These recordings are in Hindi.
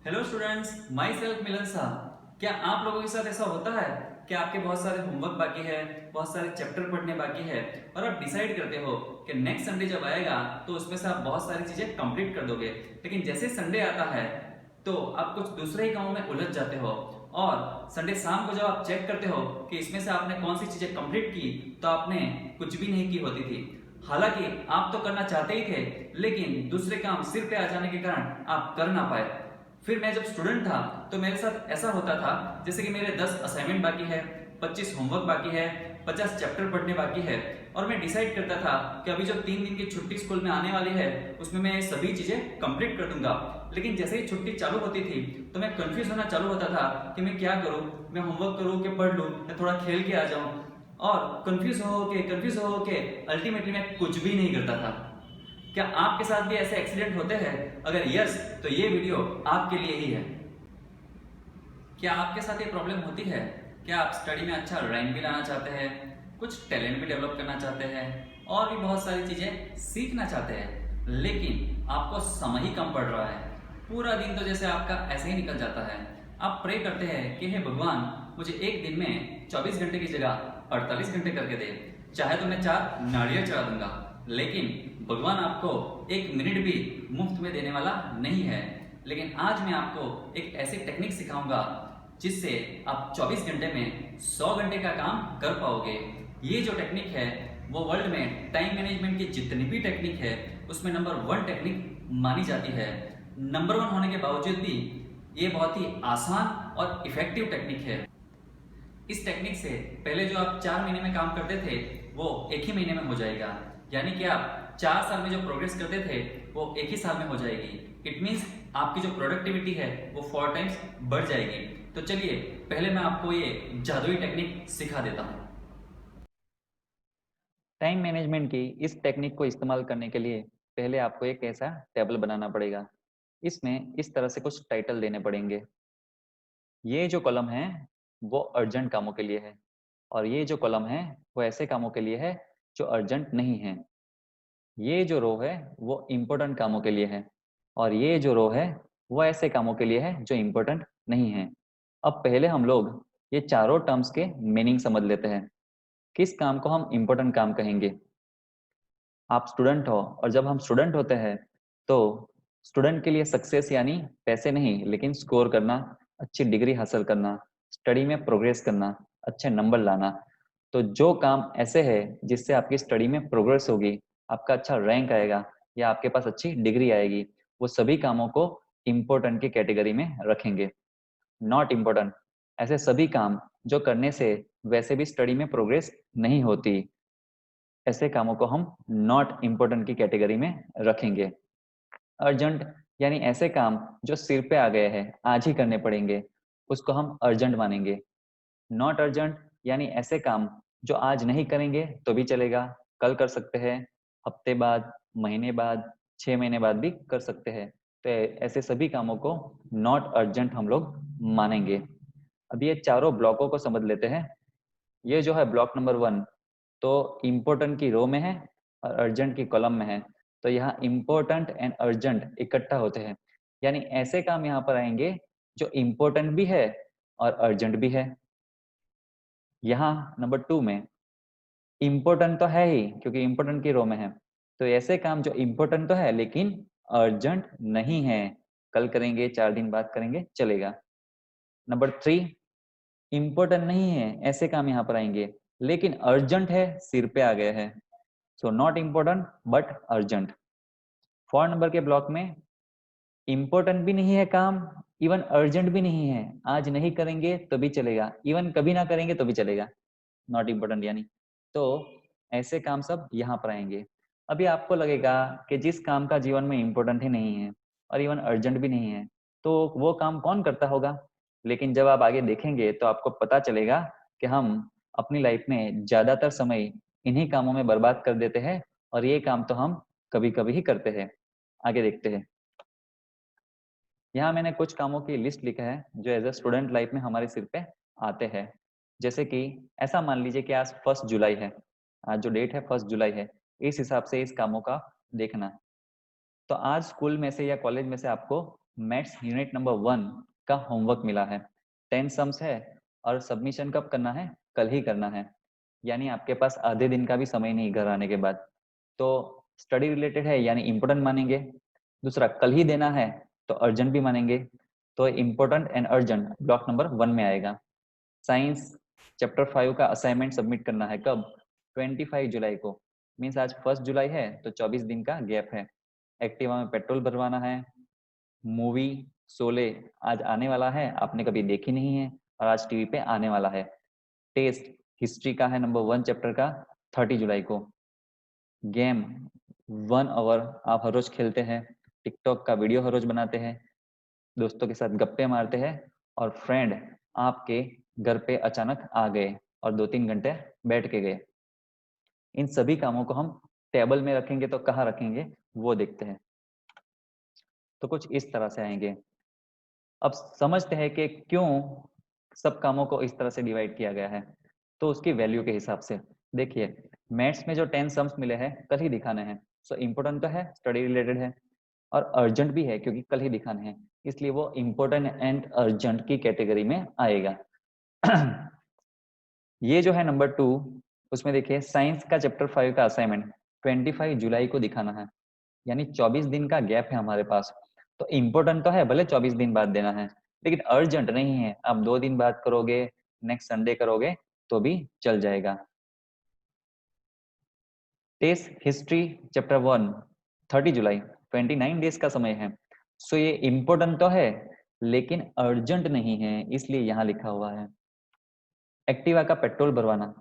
हेलो स्टूडेंट्स, माई सेल्फ मिलन शाह। क्या आप लोगों के साथ ऐसा होता है कि आपके बहुत सारे होमवर्क बाकी है, बहुत सारे चैप्टर पढ़ने बाकी है और आप डिसाइड करते हो कि नेक्स्ट संडे जब आएगा तो उसमें से आप बहुत सारी चीजें कंप्लीट कर दोगे, लेकिन जैसे संडे आता है तो आप कुछ दूसरे ही कामों में उलझ जाते हो और संडे शाम को जब आप चेक करते हो कि इसमें से आपने कौन सी चीजें कंप्लीट की तो आपने कुछ भी नहीं की होती थी। हालांकि आप तो करना चाहते ही थे, लेकिन दूसरे काम सिर पे आ जाने के कारण आप कर ना पाए। फिर मैं जब स्टूडेंट था तो मेरे साथ ऐसा होता था, जैसे कि मेरे 10 असाइनमेंट बाकी है, 25 होमवर्क बाकी है, 50 चैप्टर पढ़ने बाकी है और मैं डिसाइड करता था कि अभी जो 3 दिन की छुट्टी स्कूल में आने वाली है उसमें मैं सभी चीजें कंप्लीट कर दूंगा। लेकिन जैसे ही छुट्टी चालू होती थी तो मैं कंफ्यूज होना चालू होता था कि मैं क्या करूं, मैं होमवर्क करूं कि पढ़ लूं या थोड़ा खेल के आ जाऊं। और कंफ्यूज हो के अल्टीमेटली मैं कुछ भी नहीं करता था। क्या आपके साथ भी ऐसे एक्सीडेंट होते हैं? अगर यस तो ये वीडियो आपके लिए ही है। क्या आपके साथ ये प्रॉब्लम होती है? क्या आप स्टडी में अच्छा रैंक भी लाना चाहते हैं, कुछ टैलेंट भी डेवलप करना चाहते हैं और भी बहुत सारी चीजें सीखना चाहते हैं, लेकिन आपको समय ही कम पड़ रहा है? पूरा दिन तो जैसे आपका ऐसे ही निकल जाता है। आप प्रे करते हैं कि हे भगवान, मुझे एक दिन में 24 घंटे की जगह 48 घंटे करके दे, चाहे तो मैं 4 नारियल चढ़ा दूंगा, लेकिन भगवान आपको एक मिनट भी मुफ्त में देने वाला नहीं है। लेकिन आज मैं आपको एक ऐसी टेक्निक सिखाऊंगा जिससे आप 24 घंटे में 100 घंटे का काम कर पाओगे। ये जो टेक्निक है वो वर्ल्ड में टाइम मैनेजमेंट की जितनी भी टेक्निक है उसमें नंबर 1 टेक्निक मानी जाती है। नंबर 1 होने के बावजूद भी ये बहुत ही आसान और इफेक्टिव टेक्निक है। इस टेक्निक से पहले जो आप 4 महीने में काम करते थे वो एक ही महीने में हो जाएगा, यानी कि आप 4 साल में जो प्रोग्रेस करते थे वो एक ही साल में हो जाएगी। इट मीन्स आपकी जो प्रोडक्टिविटी है वो 4 टाइम्स बढ़ जाएगी। तो चलिए पहले मैं आपको ये जादुई टेक्निक सिखा देता हूँ। टाइम मैनेजमेंट की इस टेक्निक को इस्तेमाल करने के लिए पहले आपको एक ऐसा टेबल बनाना पड़ेगा। इसमें इस तरह से कुछ टाइटल देने पड़ेंगे। ये जो कॉलम है वो अर्जेंट कामों के लिए है और ये जो कॉलम है वो ऐसे कामों के लिए है जो अर्जेंट नहीं है। ये जो रो है वो इम्पोर्टेंट कामों के लिए है और ये जो रो है वो ऐसे कामों के लिए है जो इम्पोर्टेंट नहीं है। अब पहले हम लोग ये चारों टर्म्स के मीनिंग समझ लेते हैं। किस काम को हम इम्पोर्टेंट काम कहेंगे? आप स्टूडेंट हो और जब हम स्टूडेंट होते हैं तो स्टूडेंट के लिए सक्सेस यानी पैसे नहीं लेकिन स्कोर करना, अच्छी डिग्री हासिल करना, स्टडी में प्रोग्रेस करना, अच्छे नंबर लाना। तो जो काम ऐसे है जिससे आपकी स्टडी में प्रोग्रेस होगी, आपका अच्छा रैंक आएगा या आपके पास अच्छी डिग्री आएगी, वो सभी कामों को इम्पोर्टेंट की कैटेगरी में रखेंगे। नॉट इम्पोर्टेंट ऐसे सभी काम जो करने से वैसे भी स्टडी में प्रोग्रेस नहीं होती, ऐसे कामों को हम नॉट इम्पोर्टेंट की कैटेगरी में रखेंगे। अर्जेंट यानी ऐसे काम जो सिर पे आ गए हैं, आज ही करने पड़ेंगे, उसको हम अर्जेंट मानेंगे। नॉट अर्जेंट यानी ऐसे काम जो आज नहीं करेंगे तो भी चलेगा, कल कर सकते हैं, हफ्ते बाद, महीने बाद, 6 महीने बाद भी कर सकते हैं। तो ऐसे सभी कामों को नॉट अर्जेंट हम लोग मानेंगे। अब ये चारों ब्लॉकों को समझ लेते हैं। ये जो है ब्लॉक नंबर 1 तो इम्पोर्टेंट की रो में है और अर्जेंट की कॉलम में है। तो यहाँ इम्पोर्टेंट एंड अर्जेंट इकट्ठा होते हैं, यानी ऐसे काम यहाँ पर आएंगे जो इम्पोर्टेंट भी है और अर्जेंट भी है। यहाँ नंबर 2 में इम्पोर्टेंट तो है ही क्योंकि इम्पोर्टेंट की रो में है, तो ऐसे काम जो इम्पोर्टेंट तो है लेकिन अर्जेंट नहीं है, कल करेंगे, 4 दिन बाद करेंगे, चलेगा। नंबर 3 इम्पोर्टेंट नहीं है, ऐसे काम यहाँ पर आएंगे लेकिन अर्जेंट है, सिर पे आ गए हैं। So not important but urgent. 4 number के ब्लॉक में इम्पोर्टेंट भी नहीं है काम, इवन अर्जेंट भी नहीं है, आज नहीं करेंगे तो भी चलेगा, इवन कभी ना करेंगे तो भी चलेगा, नॉट इम्पोर्टेंट यानी। तो ऐसे काम सब यहाँ पर आएंगे। अभी आपको लगेगा कि जिस काम का जीवन में इम्पोर्टेंट ही नहीं है और इवन अर्जेंट भी नहीं है तो वो काम कौन करता होगा, लेकिन जब आप आगे देखेंगे तो आपको पता चलेगा कि हम अपनी लाइफ में ज्यादातर समय इन्हीं कामों में बर्बाद कर देते हैं और ये काम तो हम कभी कभी ही करते हैं। आगे देखते हैं। यहाँ मैंने कुछ कामों की लिस्ट लिखा है जो एज अ स्टूडेंट लाइफ में हमारे सिर पे आते हैं। जैसे कि ऐसा मान लीजिए कि आज 1 जुलाई है, आज जो डेट है 1 जुलाई है, इस हिसाब से इस कामों का देखना। तो आज स्कूल में से या कॉलेज में से आपको मैथ्स यूनिट नंबर 1 का होमवर्क मिला है, 10 सम्स है और सबमिशन कब करना है? कल ही करना है, यानी आपके पास आधे दिन का भी समय नहीं घर आने के बाद। तो स्टडी रिलेटेड है यानी इम्पोर्टेंट मानेंगे, दूसरा कल ही देना है तो अर्जेंट भी मानेंगे। तो important and urgent block number 1 में आएगा। साइंस चैप्टर 5 का असाइनमेंट सबमिट करना है कब? 25 जुलाई को, मीन्स आज 1 जुलाई है तो 24 दिन का गैप है। एक्टिवा में पेट्रोल भरवाना है। मूवी शोले आज आने वाला है, आपने कभी देखी नहीं है और आज टीवी पे आने वाला है। टेस्ट हिस्ट्री का है नंबर 1 चैप्टर का 30 जुलाई को। गेम 1 आवर आप हर रोज खेलते हैं, टिकटॉक का वीडियो हर रोज बनाते हैं, दोस्तों के साथ गप्पे मारते हैं और फ्रेंड आपके घर पे अचानक आ गए और 2-3 घंटे बैठ के गए। इन सभी कामों को हम टेबल में रखेंगे तो कहाँ रखेंगे वो देखते हैं। तो कुछ इस तरह से आएंगे। अब समझते हैं कि क्यों सब कामों को इस तरह से डिवाइड किया गया है। तो उसकी वैल्यू के हिसाब से देखिए, मैथ्स में जो 10 सम्स मिले हैं कल ही दिखाने हैं, सो इम्पोर्टेंट तो है, स्टडी रिलेटेड है और अर्जेंट भी है क्योंकि कल ही दिखाने हैं, इसलिए वो इम्पोर्टेंट एंड अर्जेंट की कैटेगरी में आएगा। ये जो है नंबर 2, उसमें देखिए साइंस का चैप्टर 5 का असाइनमेंट 25 जुलाई को दिखाना है, यानी 24 दिन का गैप है हमारे पास। तो इम्पोर्टेंट तो है, भले 24 दिन बाद देना है, लेकिन अर्जेंट नहीं है। आप 2 दिन बाद करोगे, नेक्स्ट संडे करोगे तो भी चल जाएगा। टेस्ट हिस्ट्री चैप्टर 1 30 जुलाई 29 डेज का समय है। सो ये इम्पोर्टेंट तो है लेकिन अर्जेंट नहीं है, इसलिए यहाँ लिखा हुआ है। एक्टिवा का पेट्रोल भरवाना,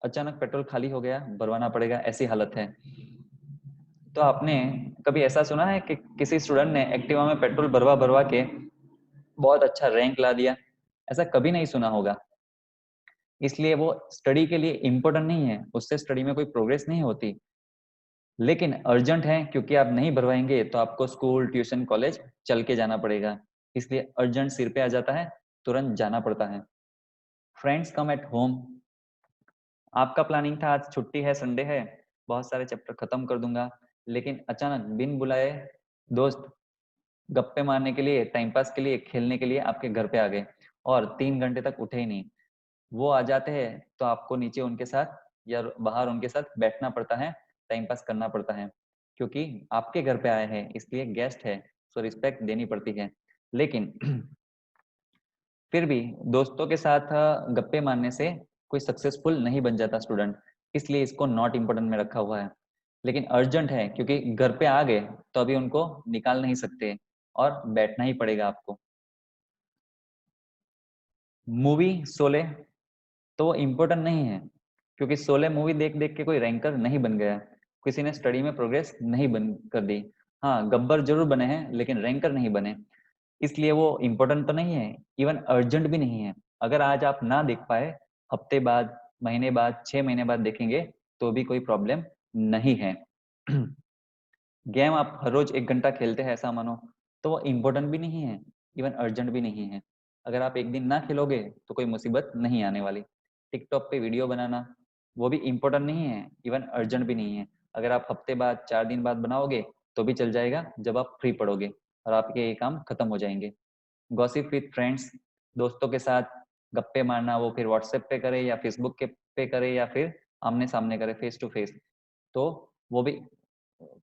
अचानक पेट्रोल खाली हो गया, भरवाना पड़ेगा, ऐसी हालत है। तो आपने कभी ऐसा सुना है कि किसी स्टूडेंट ने एक्टिवा में पेट्रोल भरवा भरवा के बहुत अच्छा रैंक ला दिया? ऐसा कभी नहीं सुना होगा। इसलिए वो स्टडी के लिए इम्पोर्टेंट नहीं है, उससे स्टडी में कोई प्रोग्रेस नहीं होती। लेकिन अर्जेंट है क्योंकि आप नहीं भरवाएंगे तो आपको स्कूल, ट्यूशन, कॉलेज चल के जाना पड़ेगा, इसलिए अर्जेंट सिर पे आ जाता है, तुरंत जाना पड़ता है। फ्रेंड्स कम एट होम, आपका प्लानिंग था आज छुट्टी है, संडे है, बहुत सारे चैप्टर खत्म कर दूंगा, लेकिन अचानक बिन बुलाए दोस्त गप्पे मारने के लिए, टाइम पास के लिए, खेलने के लिए आपके घर पे आ गए और 3 घंटे तक उठे ही नहीं। वो आ जाते हैं तो आपको नीचे उनके साथ या बाहर उनके साथ बैठना पड़ता है, टाइम पास करना पड़ता है, क्योंकि आपके घर पे आए हैं, इसलिए गेस्ट है, सो रिस्पेक्ट देनी पड़ती है। लेकिन फिर भी दोस्तों के साथ गप्पे मारने से कोई सक्सेसफुल नहीं बन जाता स्टूडेंट, इसलिए इसको नॉट इम्पोर्टेंट में रखा हुआ है। लेकिन अर्जेंट है क्योंकि घर पे आ गए तो अभी उनको निकाल नहीं सकते और बैठना ही पड़ेगा आपको। मूवी शोले तो वो इम्पोर्टेंट नहीं है क्योंकि शोले मूवी देख देख के कोई रैंकर नहीं बन गया, किसी ने स्टडी में प्रोग्रेस नहीं बन कर दी। हाँ, गब्बर जरूर बने हैं लेकिन रैंकर नहीं बने, इसलिए वो इम्पोर्टेंट तो नहीं है, इवन अर्जेंट भी नहीं है। अगर आज आप ना देख पाए, हफ्ते बाद, महीने बाद, 6 महीने बाद देखेंगे तो भी कोई प्रॉब्लम नहीं है। गेम आप हर रोज 1 घंटा खेलते हैं ऐसा मानो, तो वो इम्पोर्टेंट भी नहीं है, इवन अर्जेंट भी नहीं है। अगर आप एक दिन ना खेलोगे तो कोई मुसीबत नहीं आने वाली। टिकटॉक पे वीडियो बनाना, वो भी इम्पोर्टेंट नहीं है, इवन अर्जेंट भी नहीं है। अगर आप हफ्ते बाद, 4 दिन बाद बनाओगे तो भी चल जाएगा, जब आप फ्री पड़ोगे और आपके ये काम खत्म हो जाएंगे। गॉसिप विद फ्रेंड्स, दोस्तों के साथ गप्पे मारना, वो फिर व्हाट्सएप पे करे या फेसबुक के पे करे या फिर आमने सामने करे, फेस टू फेस, तो वो भी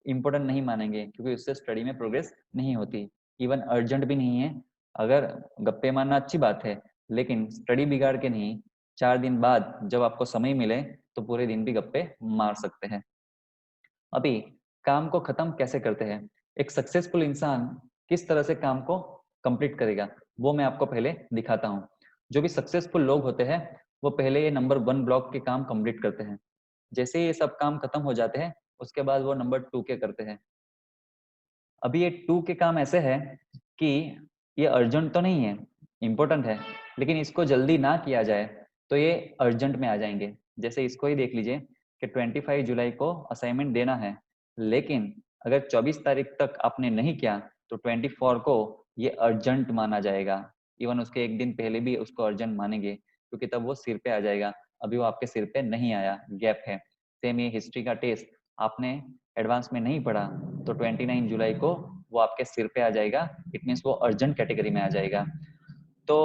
इम्पोर्टेंट नहीं मानेंगे क्योंकि उससे स्टडी में प्रोग्रेस नहीं होती, इवन अर्जेंट भी नहीं है। अगर गप्पे मारना अच्छी बात है लेकिन स्टडी बिगाड़ के नहीं, 4 दिन बाद जब आपको समय मिले तो पूरे दिन भी गप्पे मार सकते हैं। अभी काम को खत्म कैसे करते हैं, एक सक्सेसफुल इंसान किस तरह से काम को कंप्लीट करेगा, वो मैं आपको पहले दिखाता हूँ। जो भी सक्सेसफुल लोग होते हैं वो पहले ये नंबर 1 ब्लॉक के काम कंप्लीट करते हैं। जैसे ये सब काम खत्म हो जाते हैं उसके बाद वो नंबर 2 के करते हैं। अभी ये 2 के काम ऐसे है कि ये अर्जेंट तो नहीं है, इम्पोर्टेंट है, लेकिन इसको जल्दी ना किया जाए तो ये अर्जेंट में आ जाएंगे। जैसे इसको ही देख लीजिए कि 25 जुलाई को असाइनमेंट देना है, लेकिन अगर 24 तारीख तक आपने नहीं किया तो 24 को ये अर्जेंट माना जाएगा। इवन उसके एक दिन पहले भी उसको अर्जेंट मानेंगे क्योंकि तब वो सिर पे आ जाएगा, अभी वो आपके सिर पे नहीं आया, गैप है। सेम ये हिस्ट्री का टेस्ट आपने एडवांस में नहीं पढ़ा तो 29 जुलाई को वो आपके सिर पे आ जाएगा, इट मीन्स वो अर्जेंट कैटेगरी में आ जाएगा। तो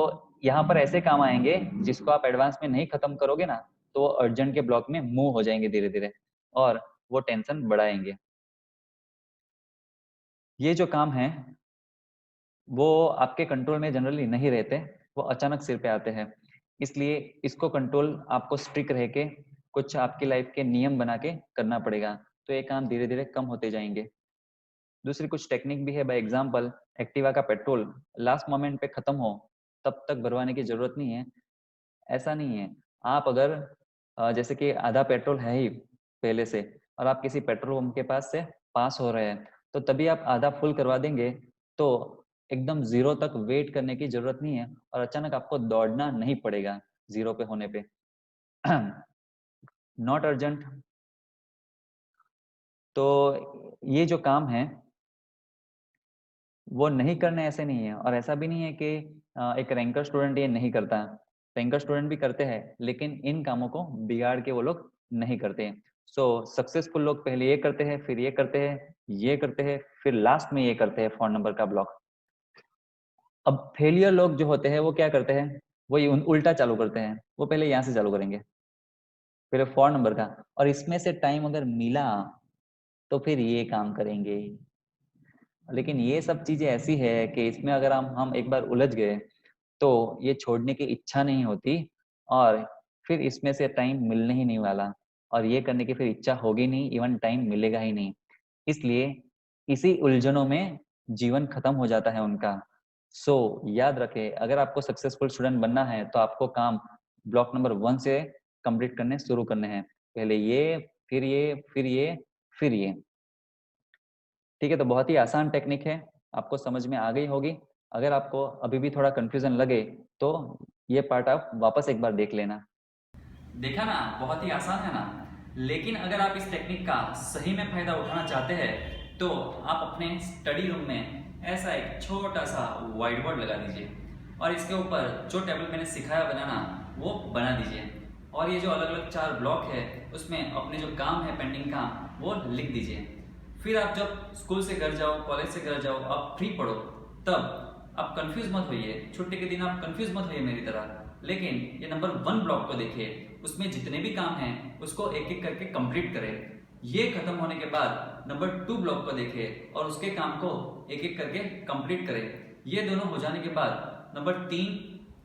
यहाँ पर ऐसे काम आएंगे जिसको आप एडवांस में नहीं खत्म करोगे ना, तो वो अर्जेंट के ब्लॉक में मूव हो जाएंगे धीरे धीरे और वो टेंशन बढ़ाएंगे। ये जो काम है वो आपके कंट्रोल में जनरली नहीं रहते, वो अचानक सिर पे आते हैं, इसलिए इसको कंट्रोल आपको स्ट्रिक्ट रह के कुछ आपकी लाइफ के नियम बना के करना पड़ेगा, तो ये काम धीरे धीरे कम होते जाएंगे। दूसरी कुछ टेक्निक भी है, बाय एग्जांपल एक्टिवा का पेट्रोल लास्ट मोमेंट पे खत्म हो तब तक भरवाने की जरूरत नहीं है। ऐसा नहीं है, आप अगर जैसे कि आधा पेट्रोल है ही पहले से और आप किसी पेट्रोल पंप के पास से पास हो रहे हैं, तो तभी आप आधा फुल करवा देंगे, तो एकदम जीरो तक वेट करने की जरूरत नहीं है और अचानक आपको दौड़ना नहीं पड़ेगा जीरो पे होने पे। Not urgent. तो ये जो काम है वो नहीं करने ऐसे नहीं है, और ऐसा भी नहीं है कि एक रैंकर स्टूडेंट ये नहीं करता। रैंकर स्टूडेंट भी करते हैं, लेकिन इन कामों को बिगाड़ के वो लोग नहीं करते। सो सक्सेसफुल लोग पहले ये करते हैं, फिर ये करते हैं, ये करते हैं, फिर लास्ट में ये करते हैं 4 नंबर का ब्लॉक। अब फेलियर लोग जो होते हैं वो क्या करते हैं, वही उल्टा चालू करते हैं, वो पहले यहाँ से चालू करेंगे, फिर 4 नंबर का, और इसमें से टाइम अगर मिला तो फिर ये काम करेंगे। लेकिन ये सब चीजें ऐसी है कि इसमें अगर हम एक बार उलझ गए तो ये छोड़ने की इच्छा नहीं होती, और फिर इसमें से टाइम मिलने ही नहीं वाला, और ये करने की फिर इच्छा होगी नहीं, इवन टाइम मिलेगा ही नहीं। इसलिए इसी उलझनों में जीवन खत्म हो जाता है उनका। सो याद रखें, अगर आपको सक्सेसफुल स्टूडेंट बनना है तो आपको काम ब्लॉक नंबर 1 से कंप्लीट करने शुरू करने हैं। पहले ये, फिर ये, फिर ये, फिर ये। ठीक है, तो बहुत ही आसान टेक्निक है, आपको समझ में आ गई होगी। अगर आपको अभी भी थोड़ा कंफ्यूजन लगे तो ये पार्ट आप वापस एक बार देख लेना। देखा ना, बहुत ही आसान है ना। लेकिन अगर आप इस टेक्निक का सही में फायदा उठाना चाहते हैं तो आप अपने स्टडी रूम में ऐसा एक छोटा सा व्हाइट बोर्ड लगा दीजिए और इसके ऊपर जो टेबल मैंने सिखाया बनाना वो बना दीजिए, और ये जो अलग अलग 4 ब्लॉक है उसमें अपने जो काम है पेंडिंग काम वो लिख दीजिए। फिर आप जब स्कूल से घर जाओ, कॉलेज से घर जाओ, आप फ्री पढ़ो, तब आप कंफ्यूज मत होइए। छुट्टी के दिन आप कंफ्यूज मत होइए मेरी तरह, लेकिन ये नंबर 1 ब्लॉक को देखिए, उसमें जितने भी काम हैं उसको एक एक करके कंप्लीट करें। ये खत्म होने के बाद नंबर 2 ब्लॉक को देखिए और उसके काम को एक एक करके कंप्लीट करें। ये दोनों हो जाने के बाद नंबर 3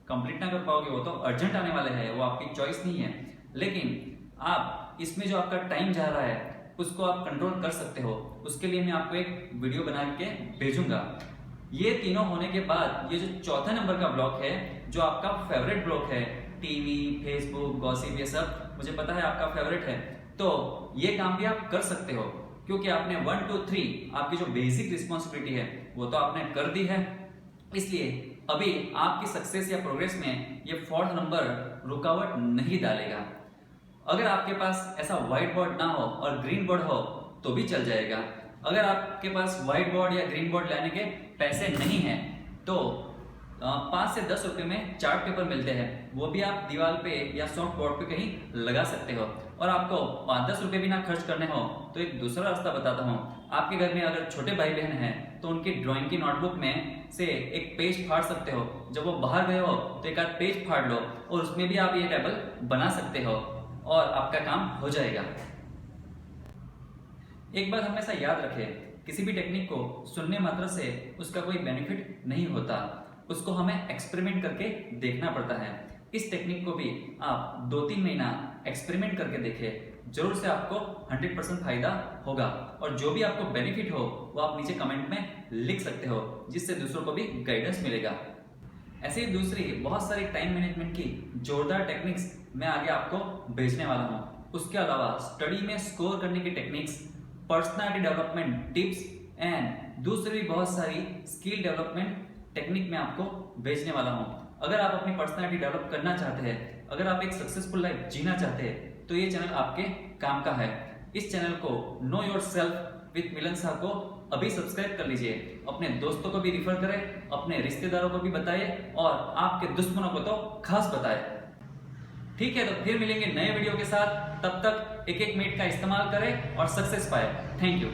कंप्लीट ना कर पाओगे, वो तो अर्जेंट आने वाले हैं, वो आपकी चॉइस नहीं है, लेकिन आप इसमें जो आपका टाइम जा रहा है उसको आप कंट्रोल कर सकते हो। उसके लिए मैं आपको एक वीडियो बना के भेजूंगा। ये तीनों होने के बाद ये जो चौथा नंबर का ब्लॉक है, जो आपका फेवरेट ब्लॉक है, टीवी, फेसबुक, गॉसिप, ये सब मुझे पता है आपका फेवरेट है, तो ये काम भी आप कर सकते हो, क्योंकि आपने 1 2 3 आपकी जो बेसिक रिस्पॉन्सिबिलिटी है वो तो आपने कर दी है। इसलिए अभी आपकी सक्सेस या प्रोग्रेस में ये 4th नंबर रुकावट नहीं डालेगा। अगर आपके पास ऐसा व्हाइट बोर्ड ना हो और ग्रीन बोर्ड हो तो भी चल जाएगा। अगर आपके पास व्हाइट बोर्ड या ग्रीन बोर्ड लाने के पैसे नहीं हैं तो 5 से 10 रुपए में चार्ट पेपर मिलते हैं, वो भी आप दीवार पे या सॉफ्ट बोर्ड पे कहीं लगा सकते हो। और आपको 5-10 रुपए भी ना खर्च करने हो तो एक दूसरा रास्ता बताता हूँ। आपके घर में अगर छोटे भाई बहन हैं तो उनकी ड्राइंग की नोटबुक में से एक पेज फाड़ सकते हो, जब वो बाहर गए हो तो एक आध पेज फाड़ लो और उसमें भी आप ये टेबल बना सकते हो और आपका काम हो जाएगा। एक बात हमेशा याद रखें, किसी भी टेक्निक को सुनने मात्र से उसका कोई बेनिफिट नहीं होता, उसको हमें एक्सपेरिमेंट करके देखना पड़ता है। इस टेक्निक को भी आप 2-3 महीना एक्सपेरिमेंट करके देखें, जरूर से आपको 100% फायदा होगा, और जो भी आपको बेनिफिट हो वो आप नीचे कमेंट में लिख सकते हो, जिससे दूसरों को भी गाइडेंस मिलेगा। ऐसे ही दूसरी बहुत सारी टाइम मैनेजमेंट की जोरदार टेक्निक्स मैं आगे आपको भेजने वाला हूँ। उसके अलावा स्टडी में स्कोर करने की techniques, personality development tips and दूसरी भी बहुत सारी स्किल डेवलपमेंट टेक्निक मैं आपको भेजने वाला हूँ। अगर आप अपनी पर्सनालिटी डेवलप करना चाहते हैं, अगर आप एक सक्सेसफुल लाइफ जीना चाहते हैं, तो ये चैनल आपके काम का है। इस चैनल को नो योर सेल्फ विथ मिलन शाह को अभी सब्सक्राइब कर लीजिए, अपने दोस्तों को भी रिफर करें, अपने रिश्तेदारों को भी बताइए और आपके दुश्मनों को तो खास बताएं। ठीक है, तो फिर मिलेंगे नए वीडियो के साथ, तब तक एक मिनट का इस्तेमाल करें और सक्सेस पाए। Thank you.